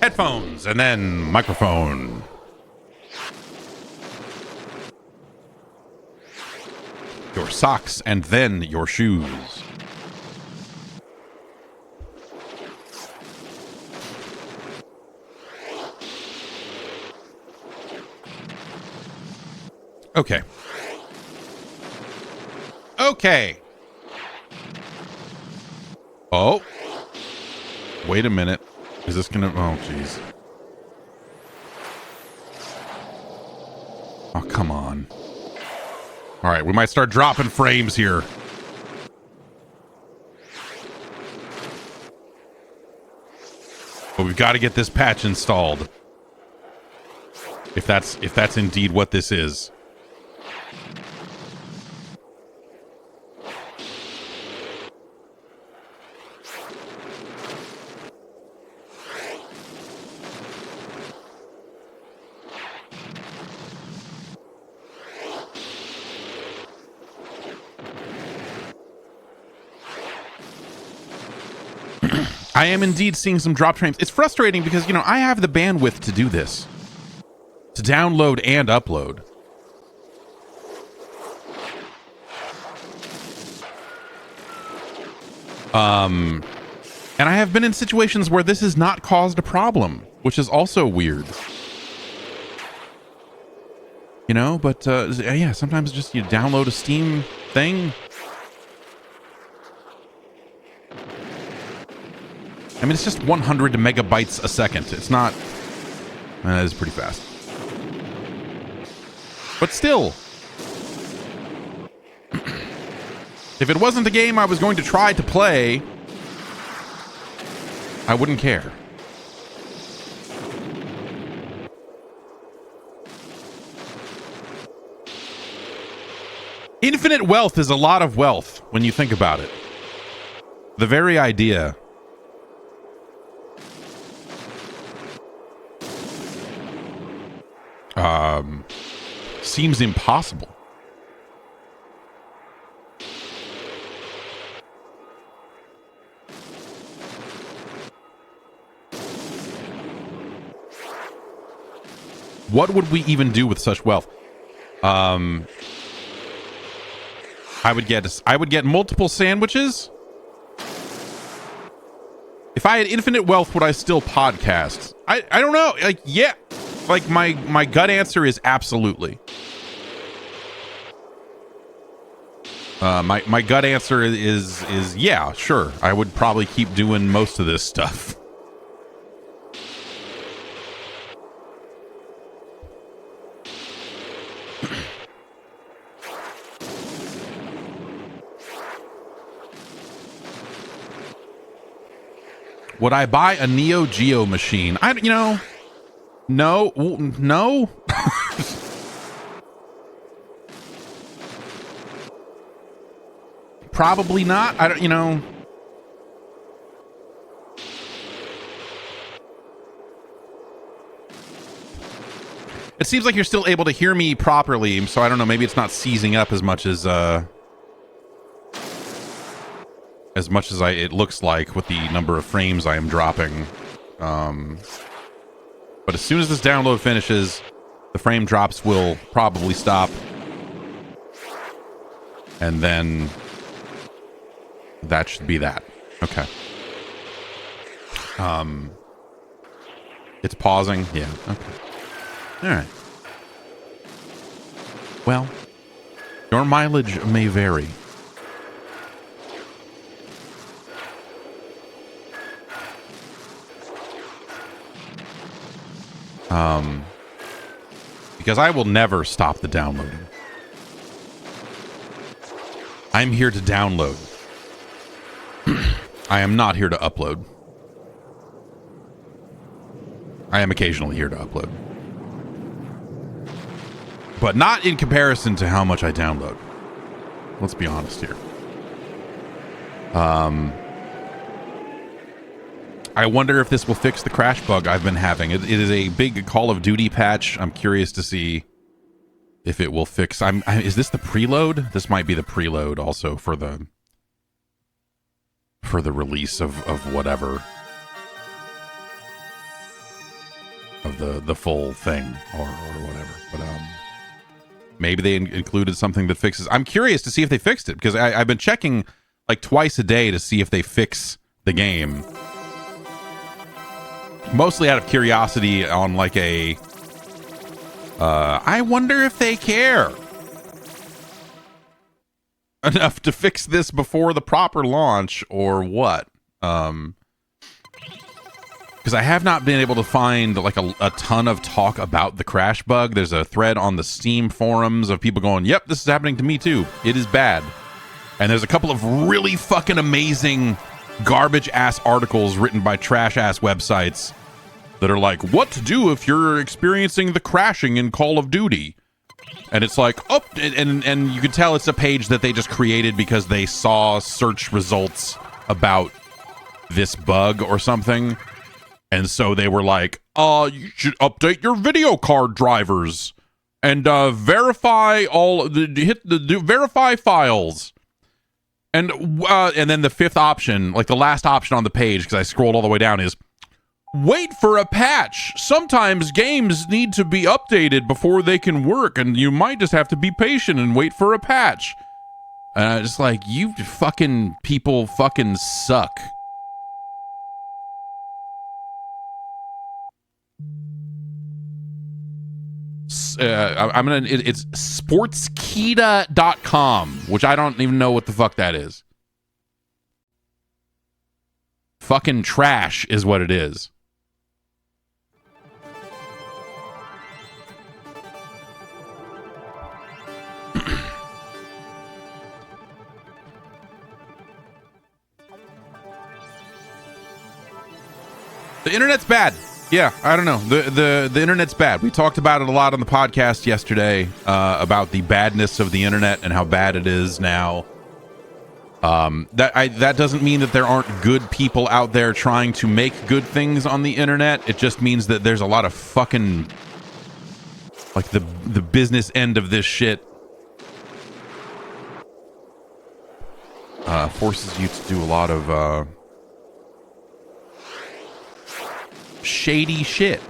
headphones, and then microphone. Your socks, and then your shoes. Okay. Okay. Oh. Wait a minute. Is this gonna... Oh, jeez. Oh, come on. All right, we might start dropping frames here. But we've got to get this patch installed. If that's indeed what this is. I am indeed seeing some drop frames. It's frustrating because, you know, I have the bandwidth to do this. To download and upload. And I have been in situations where this has not caused a problem, which is also weird. You know, but yeah, sometimes just you download a Steam thing. I mean, it's just 100 megabytes a second. It's not... That is pretty fast. But still. If it wasn't a game I was going to try to play, I wouldn't care. Infinite wealth is a lot of wealth when you think about it. The very idea... seems impossible. What would we even do with such wealth? I would get multiple sandwiches. If I had infinite wealth, would I still podcast? I don't know. Like, yeah. Like, my gut answer is absolutely. My gut answer is yeah, sure. I would probably keep doing most of this stuff. Would I buy a Neo Geo machine? No. Probably not. I don't, It seems like you're still able to hear me properly, so I don't know, maybe it's not seizing up as much as it looks like with the number of frames I am dropping. But as soon as this download finishes, the frame drops will probably stop. And then that should be that. Okay. It's pausing. Yeah. Okay. All right. Well, your mileage may vary. Because I will never stop the downloading. I'm here to download. I am not here to upload. I am occasionally here to upload. But not in comparison to how much I download. Let's be honest here. I wonder if this will fix the crash bug I've been having. It is a big Call of Duty patch. I'm curious to see if it will fix... is this the preload? This might be the preload also for the release of whatever. of the full thing or whatever. But maybe they included something that fixes. I'm curious to see if they fixed it, because I've been checking like twice a day to see if they fix the game. Mostly out of curiosity on like a I wonder if they care enough to fix this before the proper launch or what. Because I have not been able to find like a ton of talk about the crash bug. There's a thread on the Steam forums of people going, yep, this is happening to me too. It is bad. And there's a couple of really fucking amazing garbage ass articles written by trash ass websites that are like, what to do if you're experiencing the crashing in Call of Duty. And it's like, oh, and you can tell it's a page that they just created because they saw search results about this bug or something. And so they were like, you should update your video card drivers and verify hit the verify files. And then the fifth option, like the last option on the page, because I scrolled all the way down, is wait for a patch. Sometimes games need to be updated before they can work, and you might just have to be patient and wait for a patch. Just like, you fucking people fucking suck. It's sportskita.com, which I don't even know what the fuck that is. Fucking trash is what it is. The internet's bad. Yeah, I don't know. The internet's bad. We talked about it a lot on the podcast yesterday, about the badness of the internet and how bad it is now. That doesn't mean that there aren't good people out there trying to make good things on the internet. It just means that there's a lot of fucking, like, the business end of this shit forces you to do a lot of shady shit.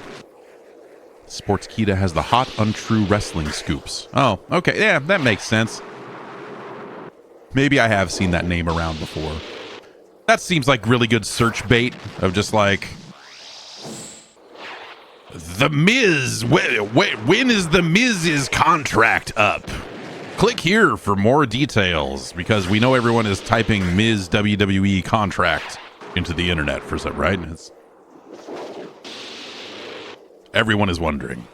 Sportskita has the hot, untrue wrestling scoops. Oh, okay. Yeah, that makes sense. Maybe I have seen that name around before. That seems like really good search bait of just like, The Miz. When is The Miz's contract up? Click here for more details, because we know everyone is typing Miz WWE contract into the internet for some, right? Everyone is wondering.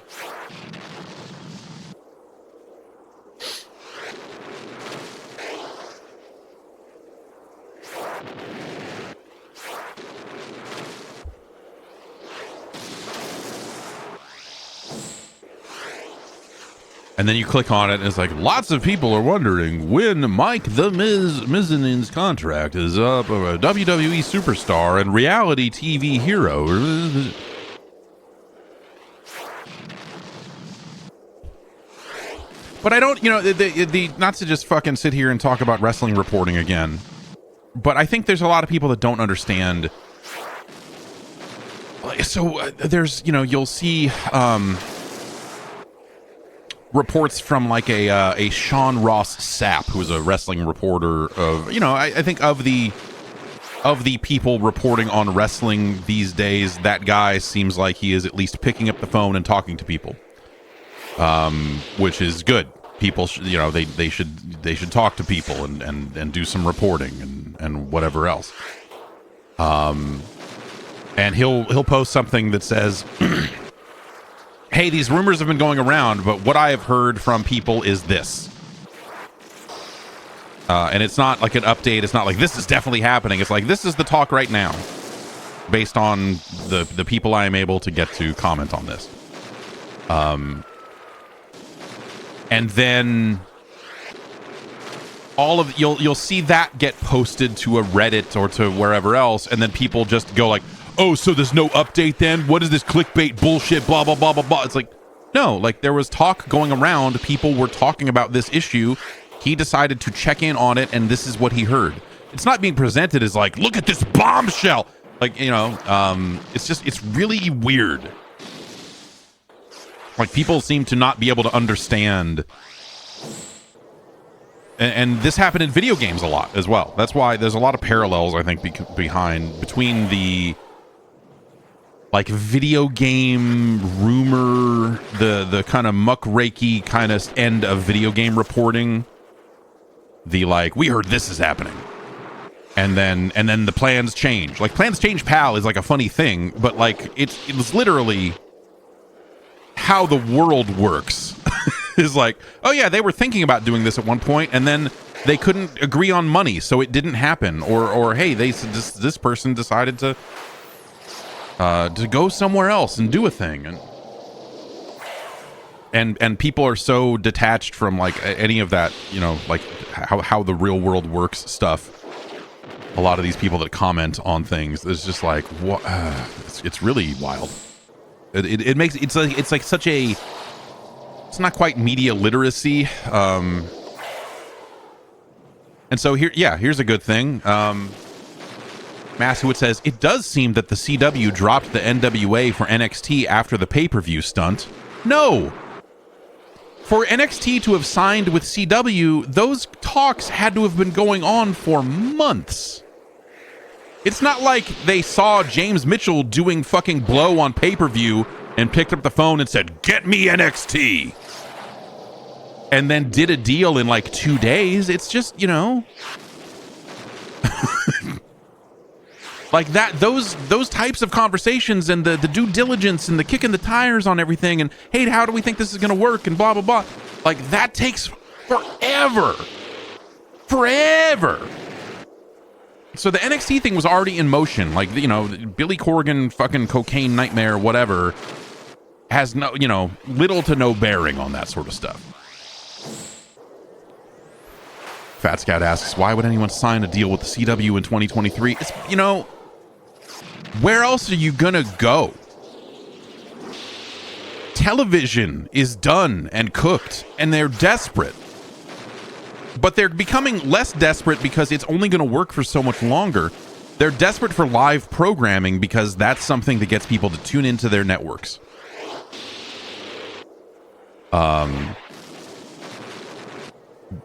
And then you click on it, and it's like, lots of people are wondering when Mike the Mizanin's contract is up, a WWE superstar and reality TV hero. But I don't, the not to just fucking sit here and talk about wrestling reporting again, but I think there's a lot of people that don't understand. So there's, you'll see reports from like a Sean Ross Sapp, who's a wrestling reporter of, I think of the people reporting on wrestling these days, that guy seems like he is at least picking up the phone and talking to people. Which is good. People, they should talk to people and do some reporting and whatever else. And he'll post something that says, "Hey, these rumors have been going around, but what I have heard from people is this." And it's not like an update. It's not like this is definitely happening. It's like, this is the talk right now, based on the people I am able to get to comment on this. And then you'll see that get posted to a Reddit or to wherever else, and then people just go like, oh, so there's no update then? What is this clickbait bullshit, blah, blah, blah, blah, blah. It's like, no, like there was talk going around. People were talking about this issue. He decided to check in on it, and this is what he heard. It's not being presented as like, look at this bombshell. Like, it's really weird. Like, people seem to not be able to understand. And this happened in video games a lot as well. That's why there's a lot of parallels, I think, between the like video game rumor, the kind of muckrakey kind of end of video game reporting. The like, we heard this is happening. And then the plans change. Like, plans change, pal, is like a funny thing, but like it's literally how the world works. Is like, oh yeah, they were thinking about doing this at one point, and then they couldn't agree on money, so it didn't happen. Or hey, this person decided to go somewhere else and do a thing, and people are so detached from like any of that, you know, like how the real world works stuff. A lot of these people that comment on things, it's just like, what? It's really wild. It makes it's like such a. It's not quite media literacy. And so here's a good thing. Masswood says, it does seem that the CW dropped the NWA for NXT after the pay-per-view stunt. No. For NXT to have signed with CW, those talks had to have been going on for months. It's not like they saw James Mitchell doing fucking blow on pay-per-view and picked up the phone and said, get me NXT. And then did a deal in like 2 days. It's just, you know, like that. Those types of conversations and the due diligence and the kicking the tires on everything. And hey, how do we think this is going to work? And blah blah blah. Like that takes forever. So the NXT thing was already in motion. Like, you know, Billy Corgan, fucking cocaine nightmare, whatever, has no, you know, little to no bearing on that sort of stuff. Fat Scout asks, why would anyone sign a deal with the CW in 2023? It's, you know, where else are you gonna go? Television is done and cooked, and they're desperate. But they're becoming less desperate because it's only going to work for so much longer. They're desperate for live programming because that's something that gets people to tune into their networks.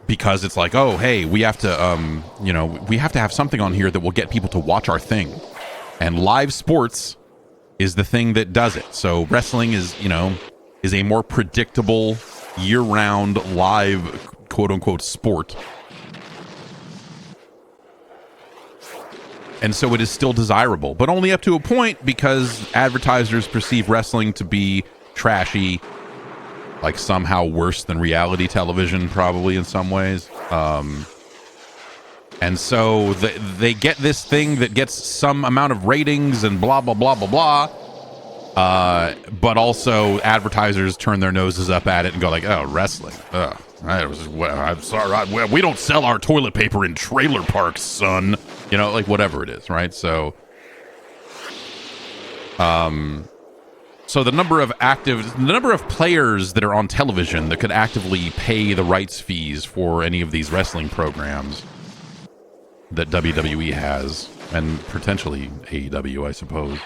Because it's like, oh, hey, we have to, you know, we have to have something on here that will get people to watch our thing. And live sports is the thing that does it. So wrestling is, you know, is a more predictable year-round live quote-unquote sport. And so it is still desirable, but only up to a point because advertisers perceive wrestling to be trashy, like somehow worse than reality television, probably in some ways. And so they get this thing that gets some amount of ratings and blah, blah, blah, blah, blah. But also advertisers turn their noses up at it and go like, oh, wrestling. I'm sorry. We don't sell our toilet paper in trailer parks, son. You know, like whatever it is, right? So, so the number of players that are on television that could actively pay the rights fees for any of these wrestling programs that WWE has, and potentially AEW, I suppose,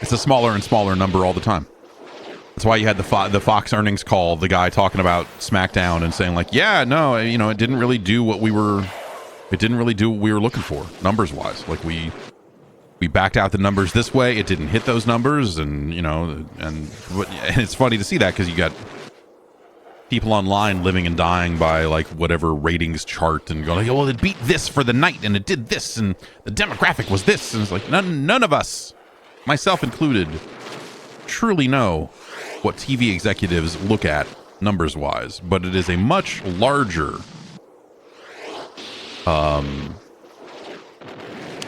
it's a smaller and smaller number all the time. That's why you had the Fox earnings call, the guy talking about SmackDown and saying like, yeah, no, you know, it didn't really do what we were looking for numbers wise. Like we backed out the numbers this way. It didn't hit those numbers. And, you know, and it's funny to see that because you got people online living and dying by like whatever ratings chart and going, like, well, it beat this for the night and it did this and the demographic was this. And it's like, none of us, myself included, truly know what TV executives look at numbers wise, but it is a much larger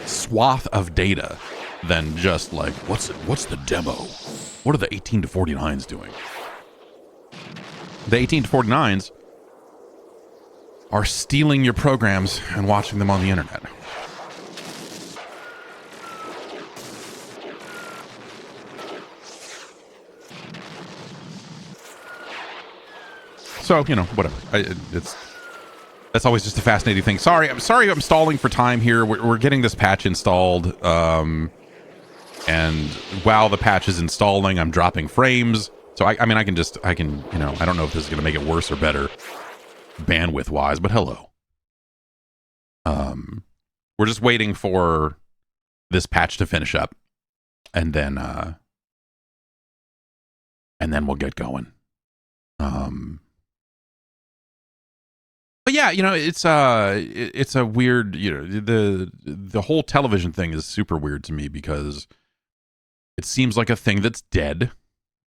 swath of data than just like what's the demo, what are the 18 to 49s doing. The 18 to 49s are stealing your programs and watching them on the internet. So, you know, whatever. That's always just a fascinating thing. Sorry, I'm stalling for time here. We're getting this patch installed. And while the patch is installing, I'm dropping frames. So I mean, I can, I don't know if this is going to make it worse or better bandwidth wise, but hello. We're just waiting for this patch to finish up, and then we'll get going. But yeah, it's a weird, the whole television thing is super weird to me because it seems like a thing that's dead.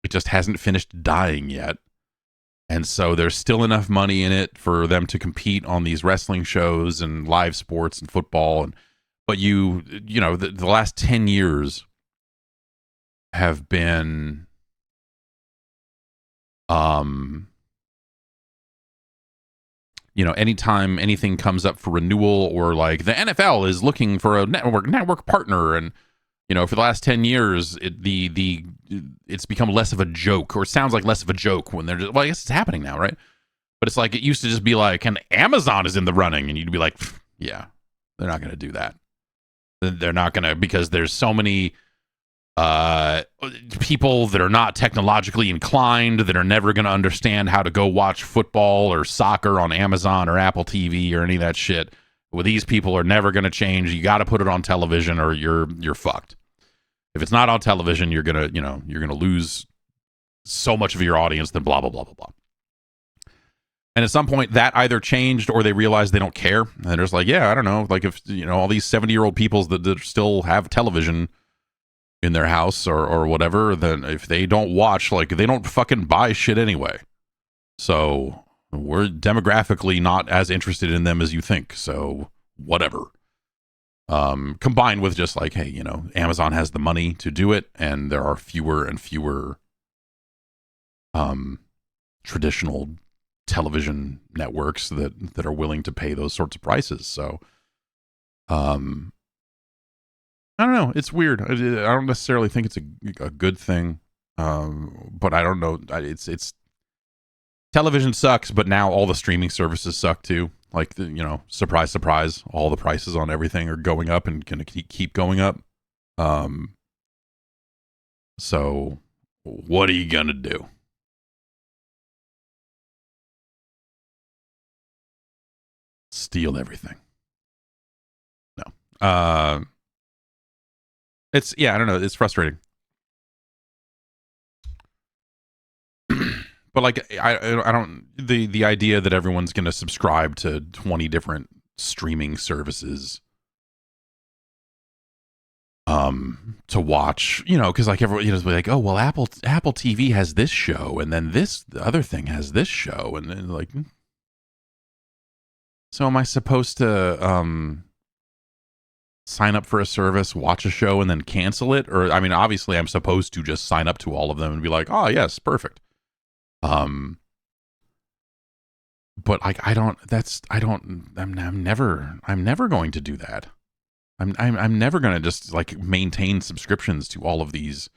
It just hasn't finished dying yet. And so there's still enough money in it for them to compete on these wrestling shows and live sports and football. But the last 10 years have been, anytime anything comes up for renewal, or like the NFL is looking for a network partner, and for the last 10 years, it's become less of a joke, or it sounds like less of a joke when they're just, well, I guess it's happening now, right? But it's like, it used to just be like, and Amazon is in the running, and you'd be like, yeah, they're not going to do that. They're not going to, because there's so many people that are not technologically inclined, that are never going to understand how to go watch football or soccer on Amazon or Apple TV or any of that shit. Well, these people are never going to change. You got to put it on television, or you're fucked. If it's not on television, you're gonna lose so much of your audience. Then blah blah blah blah blah. And at some point, that either changed, or they realized they don't care, and they're just like, yeah, I don't know, like if all these 70-year-old people that still have television in their house or whatever, then if they don't watch, like, they don't fucking buy shit anyway. So we're demographically not as interested in them as you think. So whatever. Combined with just like, hey, Amazon has the money to do it, and there are fewer and fewer traditional television networks that are willing to pay those sorts of prices. So I don't know. It's weird. I don't necessarily think it's a good thing. But I don't know. It's television sucks, but now all the streaming services suck too. Like, surprise, surprise, all the prices on everything are going up and going to keep going up. So what are you going to do? Steal everything. No. It's, yeah, I don't know. It's frustrating. But like, I don't, the idea that everyone's going to subscribe to 20 different streaming services to watch, because like everyone, be like, oh, well, Apple TV has this show, and then the other thing has this show, and then like, so am I supposed to sign up for a service, watch a show, and then cancel it? Or, I mean, obviously I'm supposed to just sign up to all of them and be like, oh yes, perfect. But like, I'm never going to do that. I'm never going to just like maintain subscriptions to all of these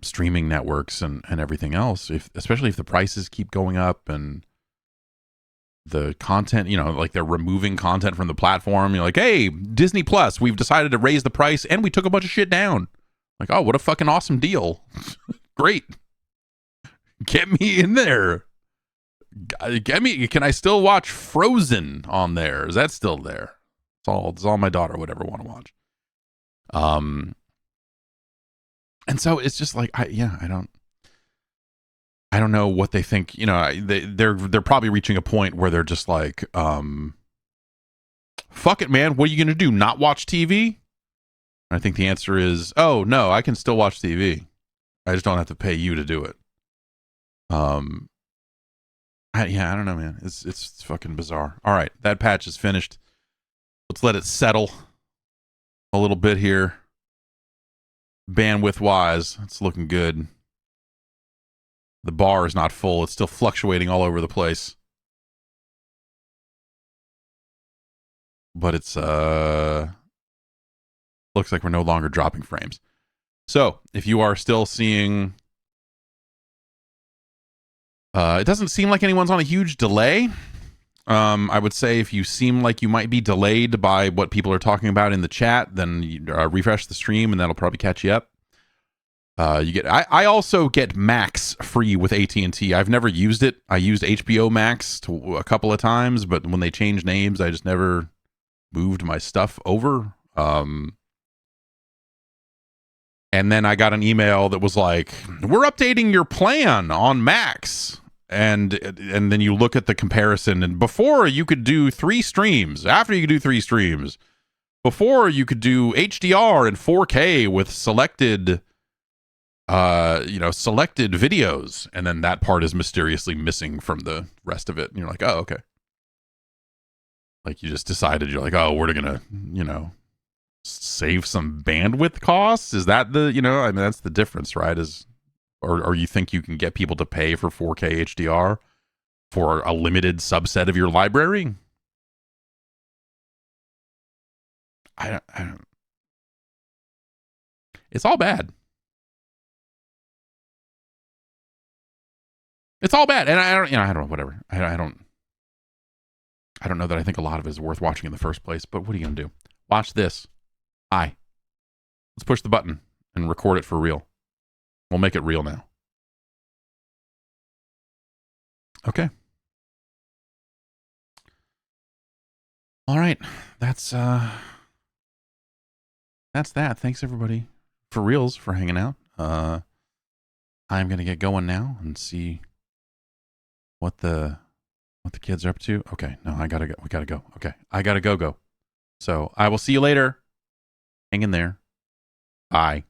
streaming networks and everything else, especially if the prices keep going up and the content, like they're removing content from the platform. You're like, hey, Disney Plus, we've decided to raise the price and we took a bunch of shit down. Like, oh, what a fucking awesome deal. Great. Get me in there. Get me. Can I still watch Frozen on there? Is that still there? It's all my daughter would ever want to watch. And so it's just like, I don't know what they think. They're probably reaching a point where they're just like, fuck it, man. What are you gonna do? Not watch TV? I think the answer is, oh no, I can still watch TV. I just don't have to pay you to do it. I don't know, man. It's fucking bizarre. All right, that patch is finished. Let's let it settle a little bit here. Bandwidth wise, it's looking good. The bar is not full. It's still fluctuating all over the place. But it's looks like we're no longer dropping frames. So if you are still seeing, it doesn't seem like anyone's on a huge delay. I would say if you seem like you might be delayed by what people are talking about in the chat, then you, refresh the stream and that'll probably catch you up. You get. I also get Max free with AT&T. I've never used it. I used HBO Max a couple of times, but when they changed names, I just never moved my stuff over. And then I got an email that was like, "We're updating your plan on Max." And then you look at the comparison, and before you could do 3 streams, after you could do 3 streams, before you could do HDR and 4K with selected selected videos, and then that part is mysteriously missing from the rest of it. And you're like, oh, okay. Like you just decided, you're like, oh, we're gonna, save some bandwidth costs. Is that the, I mean, that's the difference, right? Or you think you can get people to pay for 4K HDR for a limited subset of your library? I don't. It's all bad. It's all bad, and I don't know, whatever. I don't know that I think a lot of it is worth watching in the first place. But what are you gonna do? Watch this. Hi. Let's push the button and record it for real. We'll make it real now. Okay. All right. That's that. Thanks everybody for reals for hanging out. I'm gonna get going now and see what the kids are up to. Okay, no, I gotta go. We gotta go. Okay, I gotta go. So I will see you later. Hang in there. Bye.